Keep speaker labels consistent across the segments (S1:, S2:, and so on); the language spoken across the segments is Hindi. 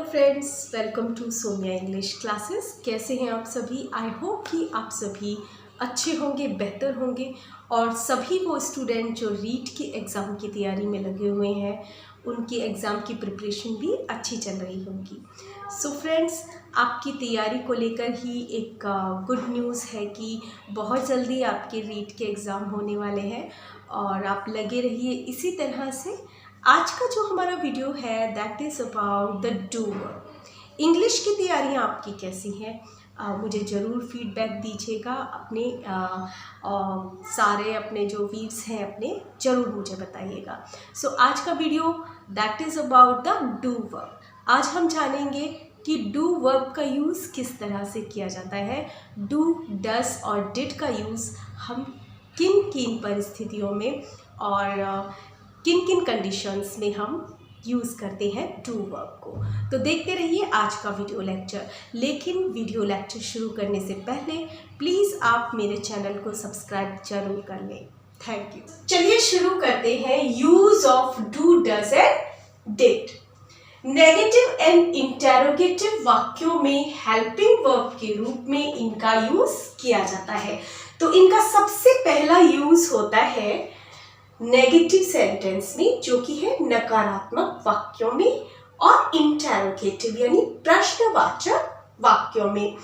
S1: Friends, welcome to Sonia English classes. कैसे हैं आप सभी? आई होप कि आप सभी अच्छे होंगे, बेहतर होंगे और सभी वो स्टूडेंट जो रीट के एग्ज़ाम की तैयारी में लगे हुए हैं उनकी एग्ज़ाम की प्रिपरेशन भी अच्छी चल रही होगी। सो फ्रेंड्स, आपकी तैयारी को लेकर ही एक गुड न्यूज़ है कि बहुत जल्दी आपके रीट के एग्ज़ाम होने वाले हैं और आप लगे रहिए इसी तरह से। आज का जो हमारा वीडियो है that is about the do work. English की तैयारियां आपकी कैसी हैं? मुझे ज़रूर फीडबैक दीजिएगा। अपने सारे अपने जो व्यूज़ हैं अपने ज़रूर मुझे बताइएगा। सो आज का video that is about the do work. आज हम जानेंगे कि डू वर्ब का यूज़ किस तरह से किया जाता है। डू, डस और डिड का यूज़ हम किन किन परिस्थितियों में और किन किन कंडीशंस में हम यूज़ करते हैं डू वर्ब को। तो देखते रहिए आज का वीडियो लेक्चर। लेकिन वीडियो लेक्चर शुरू करने से पहले प्लीज़ आप मेरे चैनल को सब्सक्राइब जरूर कर लें। Thank you. चलिए शुरू करते हैं। Use of do, does and did. Negative and interrogative वाक्यों में हेल्पिंग वर्ब के रूप में इनका यूज़ किया जाता है। तो इनका सबसे पहला यूज़ होता है नेगेटिव सेंटेंस में, जो कि है नकारात्मक वाक्यों में, और इंटेरोगेटिव यानी प्रश्नवाचक वाक्यों में।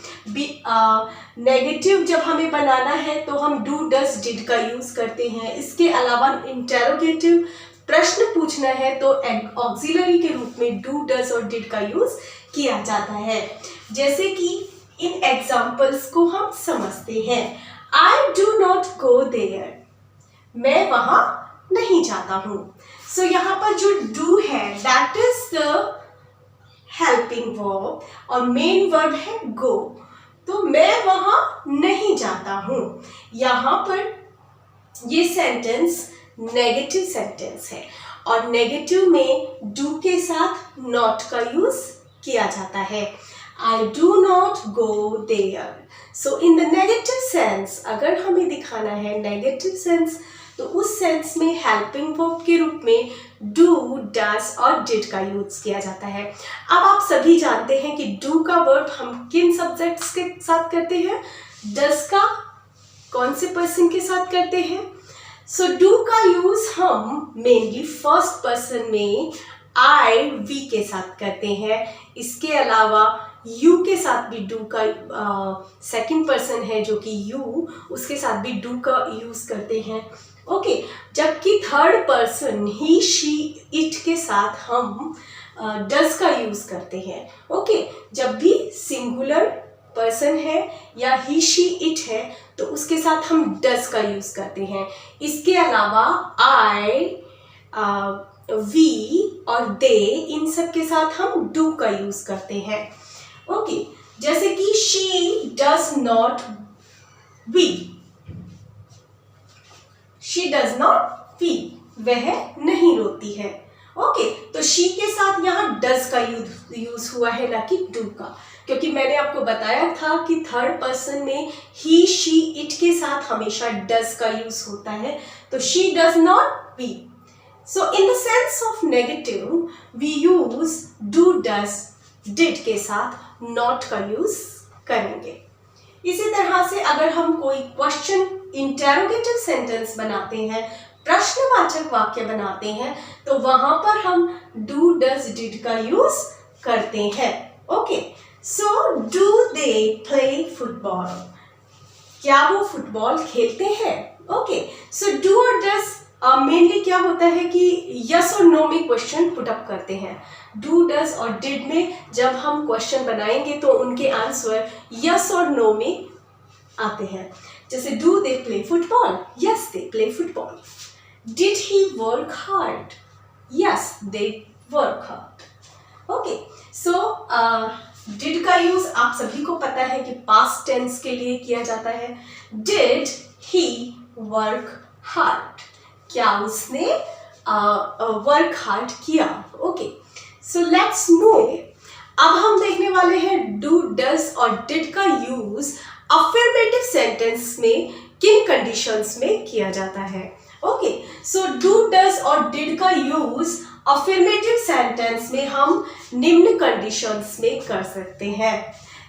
S1: नेगेटिव जब हमें बनाना है तो हम डू, डज, डिड का यूज करते हैं। इसके अलावा इंटेरोगेटिव प्रश्न पूछना है तो ऑक्सिलरी के रूप में डू, डज और डिड का यूज किया जाता है। जैसे कि इन एग्जाम्पल्स को हम समझते हैं। I do not go there, मैं वहां नहीं जाता हूं। सो यहाँ पर जो डू है that is the helping verb और मेन वर्ब है गो। तो मैं वहां नहीं जाता हूं। यहाँ पर ये सेंटेंस नेगेटिव सेंटेंस है और नेगेटिव में डू के साथ नॉट का यूज किया जाता है। I do not go there. So in the negative sense, अगर हमें दिखाना है नेगेटिव सेंस तो उस सेंस में हेल्पिंग वर्ब के रूप में डू, डस और डिड का यूज किया जाता है। अब आप सभी जानते हैं कि डू का वर्ब हम किन सब्जेक्ट्स के साथ करते हैं, डस का कौन से पर्सन के साथ करते हैं। सो डू का यूज हम मेनली फर्स्ट पर्सन में आई, वी के साथ करते हैं। इसके अलावा यू के साथ भी डू का सेकंड पर्सन है जो कि यू, उसके साथ भी डू का यूज करते हैं। ओके, जबकि third person he, she, it के साथ हम डज का यूज करते हैं। ओके, जब भी सिंगुलर पर्सन है या ही, शी, इट है तो उसके साथ हम डज का यूज करते हैं। इसके अलावा आई, वी और दे, इन सब के साथ हम डू का यूज करते हैं। ओके, जैसे कि she does not weep, she does not weep, वह नहीं रोती है। ओके, तो शी के साथ यहाँ डज का यूज हुआ है ना कि डू का, क्योंकि मैंने आपको बताया था कि थर्ड पर्सन में ही, शी, इट के साथ हमेशा डज का यूज होता है। तो she does not weep. So in the sense of negative, we use do, does, did के साथ not का यूज करेंगे। इसी तरह से अगर हम कोई क्वेश्चन इंटेरोगेटिव सेंटेंस बनाते हैं, प्रश्नवाचक वाक्य बनाते हैं, तो वहां पर हम do, does, did का यूज करते हैं। Okay, so do they play football? क्या वो फुटबॉल खेलते हैं? ओके, so do और does मेनली क्या होता है कि यस और नो में क्वेश्चन पुटअप करते हैं। डू, डज और डिड में जब हम क्वेश्चन बनाएंगे तो उनके आंसर यस और नो में आते हैं। जैसे do they play football, yes they play football. Did he work hard, yes they work hard. Okay, so did का यूज आप सभी को पता है कि पास्ट टेंस के लिए किया जाता है। डिड ही वर्क हार्ड, क्या उसने वर्क हार्ड किया। Okay, so let's move. अब हम देखने वाले हैं डू, डज और डिड का यूज अफर्मेटिव सेंटेंस में किन कंडीशंस में किया जाता है। ओके, सो डू डज और डिड का यूज अफर्मेटिव सेंटेंस में हम निम्न कंडीशंस में कर सकते हैं।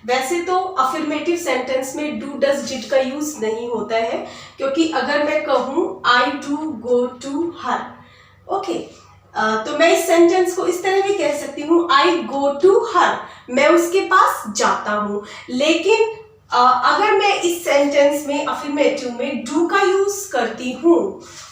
S1: वैसे तो अफर्मेटिव सेंटेंस में डू डज डिड का यूज नहीं होता है, क्योंकि अगर मैं कहूँ I do go to her, okay, तो मैं इस सेंटेंस को इस तरह भी कह सकती हूँ आई गो टू हर, मैं उसके पास जाता हूँ। लेकिन अगर मैं इस सेंटेंस में अफर्मेटिव में डू का यूज करती हूँ,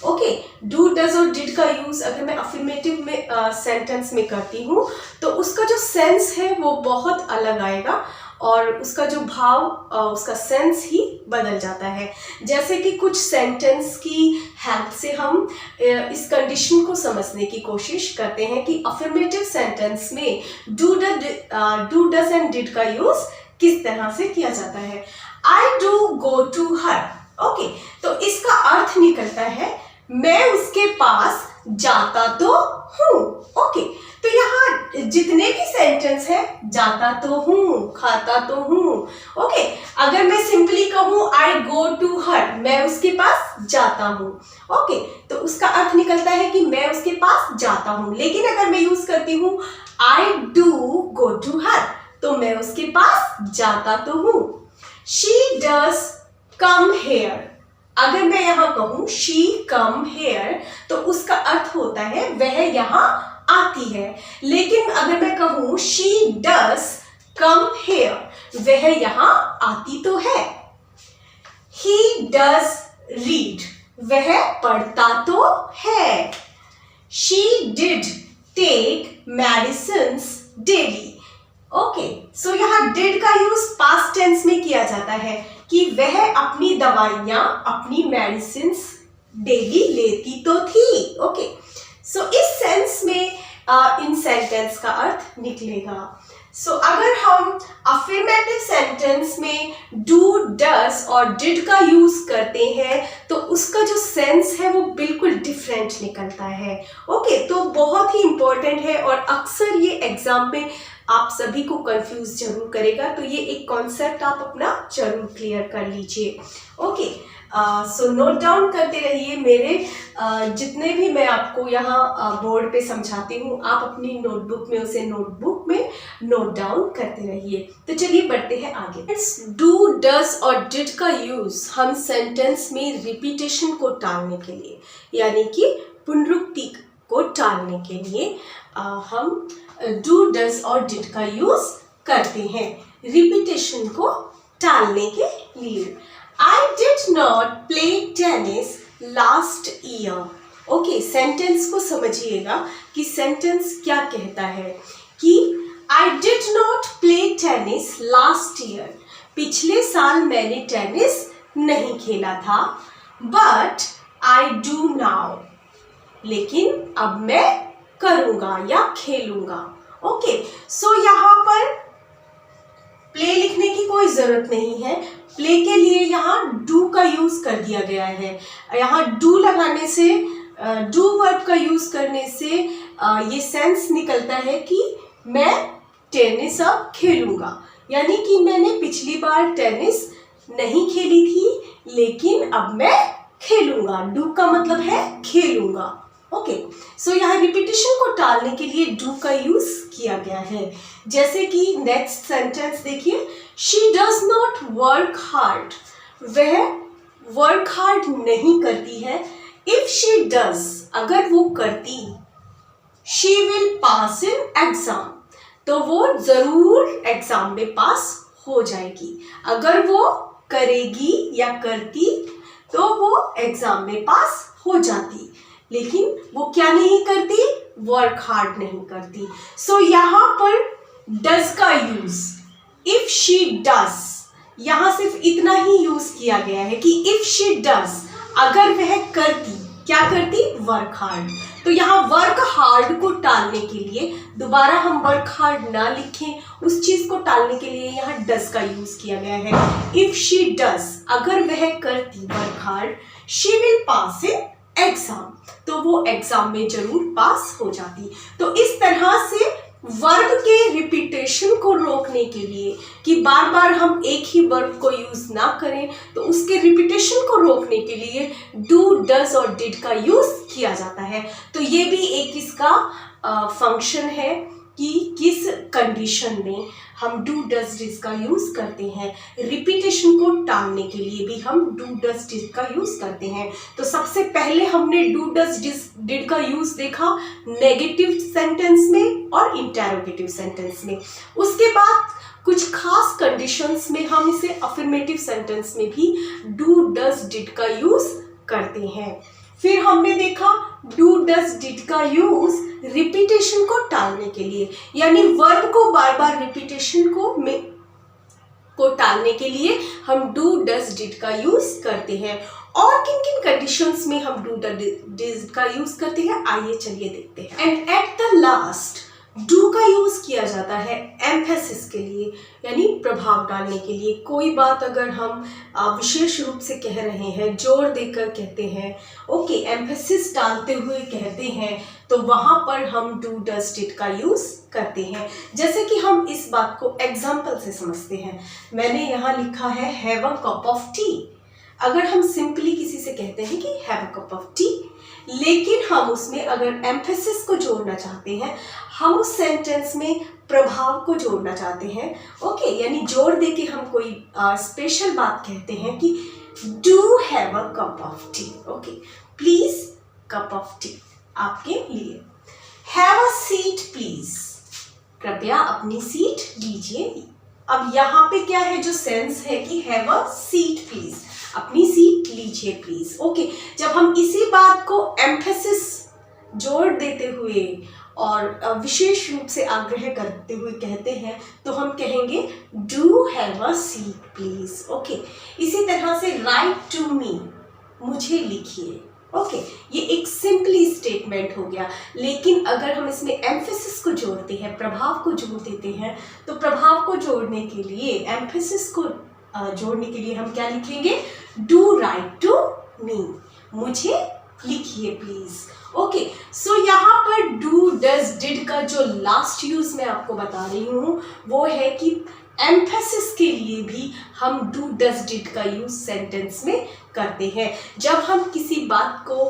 S1: ओके, डू डज और डिड का यूज अगर मैं अफर्मेटिव में सेंटेंस में करती हूँ तो उसका जो सेंस है वो बहुत अलग आएगा और उसका जो भाव उसका सेंस ही बदल जाता है। जैसे कि कुछ सेंटेंस की हेल्प से हम इस कंडीशन को समझने की कोशिश करते हैं कि अफर्मेटिव सेंटेंस में डू डज एंड डिड का यूज किस तरह से किया जाता है। I do go to her, okay, तो इसका अर्थ निकलता है मैं उसके पास जाता तो हूँ, ओके। तो यहाँ जितने भी सेंटेंस है जाता तो हूँ, खाता तो हूँ, ओके। अगर मैं सिंपली कहूँ आई गो टू हर, मैं उसके पास जाता हूँ, ओके, तो उसका अर्थ निकलता है कि मैं उसके पास जाता हूँ। लेकिन अगर मैं यूज करती हूँ आई डू गो टू हर, तो मैं उसके पास जाता तो हूँ। शी डज कम हेयर, अगर मैं यहाँ कहूँ शी कम हेयर तो उसका अर्थ होता है वह यहाँ आती है। लेकिन अगर मैं कहूँ शी डज कम हेयर, वह यहाँ आती तो है। ही डज रीड, वह पढ़ता तो है। She did take medicines daily, okay, so यहाँ डिड का यूज पास्ट टेंस में किया जाता है कि वह अपनी दवाइयाँ, अपनी मेडिसिन्स डेली लेती तो थी, ओके। सो इस सेंस में इन सेंटेंस का अर्थ निकलेगा। सो अगर हम अफर्मेटिव सेंटेंस में डू डज और डिड का यूज करते हैं तो उसका जो सेंस है वो बिल्कुल डिफरेंट निकलता है, ओके। तो बहुत ही इंपॉर्टेंट है और अक्सर ये एग्जाम में आप सभी को कंफ्यूज जरूर करेगा, तो ये एक कॉन्सेप्ट आप अपना जरूर क्लियर कर लीजिए, ओके। सो नोट डाउन करते रहिए मेरे जितने भी मैं आपको यहाँ बोर्ड पे समझाती हूँ, आप अपनी नोटबुक में उसे नोटबुक में नोट डाउन करते रहिए। तो चलिए बढ़ते हैं आगे। डू डज और डिड का यूज हम सेंटेंस में रिपीटेशन को टालने के लिए, यानी कि पुनरुक्ति को टालने के लिए हम डू डज और डिड का यूज करते हैं रिपीटेशन को टालने के लिए। I did not play tennis last year, okay, sentence को समझिएगा कि सेंटेंस क्या कहता है कि I did not play tennis last year, पिछले साल मैंने टेनिस नहीं खेला था। But I do now, लेकिन अब मैं करूँगा या खेलूँगा, ओके। सो यहाँ पर प्ले लिखने की कोई ज़रूरत नहीं है, प्ले के लिए यहाँ डू का यूज़ कर दिया गया है। यहाँ डू लगाने से, डू वर्ब का यूज़ करने से ये सेंस निकलता है कि मैं टेनिस अब खेलूँगा, यानी कि मैंने पिछली बार टेनिस नहीं खेली थी लेकिन अब मैं खेलूँगा। डू का मतलब है खेलूँगा, ओके। सो यहाँ रिपीटेशन को टालने के लिए डू का यूज किया गया है। जैसे कि नेक्स्ट सेंटेंस देखिए, she does not work hard, वह वर्क हार्ड नहीं करती है। इफ शी डज, अगर वो करती, she will pass in exam, तो वो जरूर एग्जाम में पास हो जाएगी। अगर वो करेगी या करती तो वो एग्जाम में पास हो जाती, लेकिन वो क्या नहीं करती, वर्क हार्ड नहीं करती। सो यहाँ पर डज का यूज, इफ शी डज, यहाँ सिर्फ इतना ही यूज किया गया है कि इफ शी डज, अगर वह करती, क्या करती, वर्क हार्ड। तो यहाँ वर्क हार्ड को टालने के लिए, दोबारा हम वर्क हार्ड ना लिखें, उस चीज को टालने के लिए यहाँ डज का यूज किया गया है। इफ शी डज, अगर वह करती work hard, she will pass in exam, तो वो एग्जाम में जरूर पास हो जाती। तो इस तरह से वर्ब के रिपीटेशन को रोकने रोकने के लिए कि बार बार हम एक ही वर्ब को यूज़ ना करें, तो उसके रिपीटेशन को रोकने के लिए डू, डज और डिड का यूज़ किया जाता है। तो ये भी एक इसका फंक्शन है कि किस कंडीशन में हम डू, डज, डिड का यूज़ करते हैं। रिपीटेशन को टालने के लिए भी हम डू, डज, डिड का यूज़ करते हैं। तो सबसे पहले हमने डू, डज, डिड का यूज़ देखा नेगेटिव सेंटेंस में और इंटेरोगेटिव सेंटेंस में। उसके बाद कुछ खास कंडीशंस में हम इसे अफर्मेटिव सेंटेंस में भी डू, डज, डिड का यूज़ करते हैं। फिर हमने देखा डू, डज, डिड का यूज़ रिपीटेशन को टालने के लिए, यानी वर्ब को बार बार रिपीटेशन को टालने के लिए हम डू, डज, डिड का यूज़ करते हैं। और किन किन कंडीशंस में हम डू, डज, डिड का यूज़ करते हैं, आइए चलिए देखते हैं। And at the last do का यूज़ किया जाता है एम्फेसिस के लिए, यानी प्रभाव डालने के लिए। कोई बात अगर हम विशेष रूप से कह रहे हैं, जोर देकर कहते हैं, ओके, एम्फेसिस डालते हुए कहते हैं, तो वहाँ पर हम डू, डज, डिड का यूज़ करते हैं। जैसे कि हम इस बात को एग्जाम्पल से समझते हैं। मैंने यहाँ लिखा है have a cup of T. अगर हम सिंपली किसी से कहते हैं कि have a cup of T, लेकिन हम उसमें अगर एम्फेसिस को जोड़ना चाहते हैं, हम उस सेंटेंस में प्रभाव को जोड़ना चाहते हैं, ओके, यानी जोड़ दे के हम कोई स्पेशल बात कहते हैं कि do have a cup of T, okay, please cup of T आपके लिए। हैव अ सीट प्लीज, कृपया अपनी सीट लीजिए। अब यहाँ पे क्या है, जो सेंस है कि हैव अ सीट प्लीज, अपनी सीट लीजिए प्लीज, ओके। जब हम इसी बात को एम्फेसिस जोड़ देते हुए और विशेष रूप से आग्रह करते हुए कहते हैं, तो हम कहेंगे do have a seat please, okay. इसी तरह से राइट टू मी, मुझे लिखिए, ओके, ये एक सिंपली स्टेटमेंट हो गया। लेकिन अगर हम इसमें एम्फेसिस को जोड़ते हैं, प्रभाव को जोड़ देते हैं, तो प्रभाव को जोड़ने के लिए, एम्फेसिस को जोड़ने के लिए हम क्या लिखेंगे, डू राइट टू मी, मुझे लिखिए प्लीज, ओके। सो यहाँ पर डू, डज, डिड का जो लास्ट यूज मैं आपको बता रही हूँ वो है कि एम्फेसिस के लिए भी हम डू, डज, डिड का यूज सेंटेंस में करते हैं। जब हम किसी बात को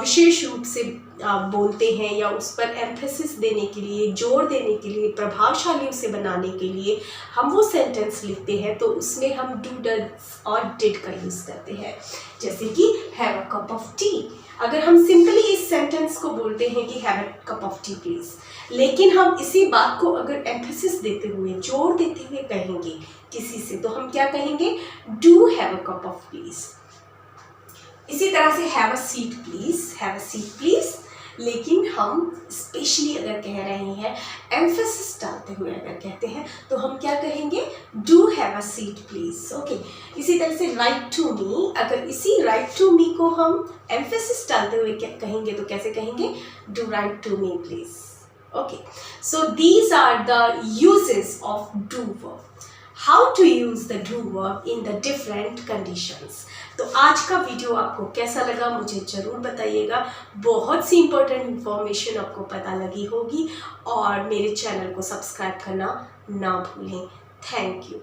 S1: विशेष रूप से बोलते हैं या उस पर एम्फेसिस देने के लिए, जोर देने के लिए, प्रभावशाली उसे बनाने के लिए हम वो सेंटेंस लिखते हैं, तो उसमें हम डू, डज और डिड का यूज़ करते हैं। जैसे कि have a cup of T, अगर हम सिंपली इस सेंटेंस को बोलते हैं कि have a cup of T please, लेकिन हम इसी बात को अगर एम्फेसिस देते हुए, जोर देते हुए कहेंगे किसी से, तो हम क्या कहेंगे, do have a cup of please. इसी तरह से have a seat please, have a seat please, लेकिन हम स्पेशली अगर कह रहे हैं, एम्फेसिस डालते हुए अगर कहते हैं, तो हम क्या कहेंगे, do have a seat please, okay. इसी तरह से राइट टू मी, अगर इसी राइट टू मी को हम एम्फेसिस डालते हुए क्या कहेंगे, तो कैसे कहेंगे, do write to me please, okay. So these are the uses of do verb, how to use the do verb in the different conditions. तो आज का वीडियो आपको कैसा लगा मुझे ज़रूर बताइएगा। बहुत सी इंपॉर्टेंट इन्फॉर्मेशन आपको पता लगी होगी, और मेरे चैनल को सब्सक्राइब करना ना भूलें। Thank you.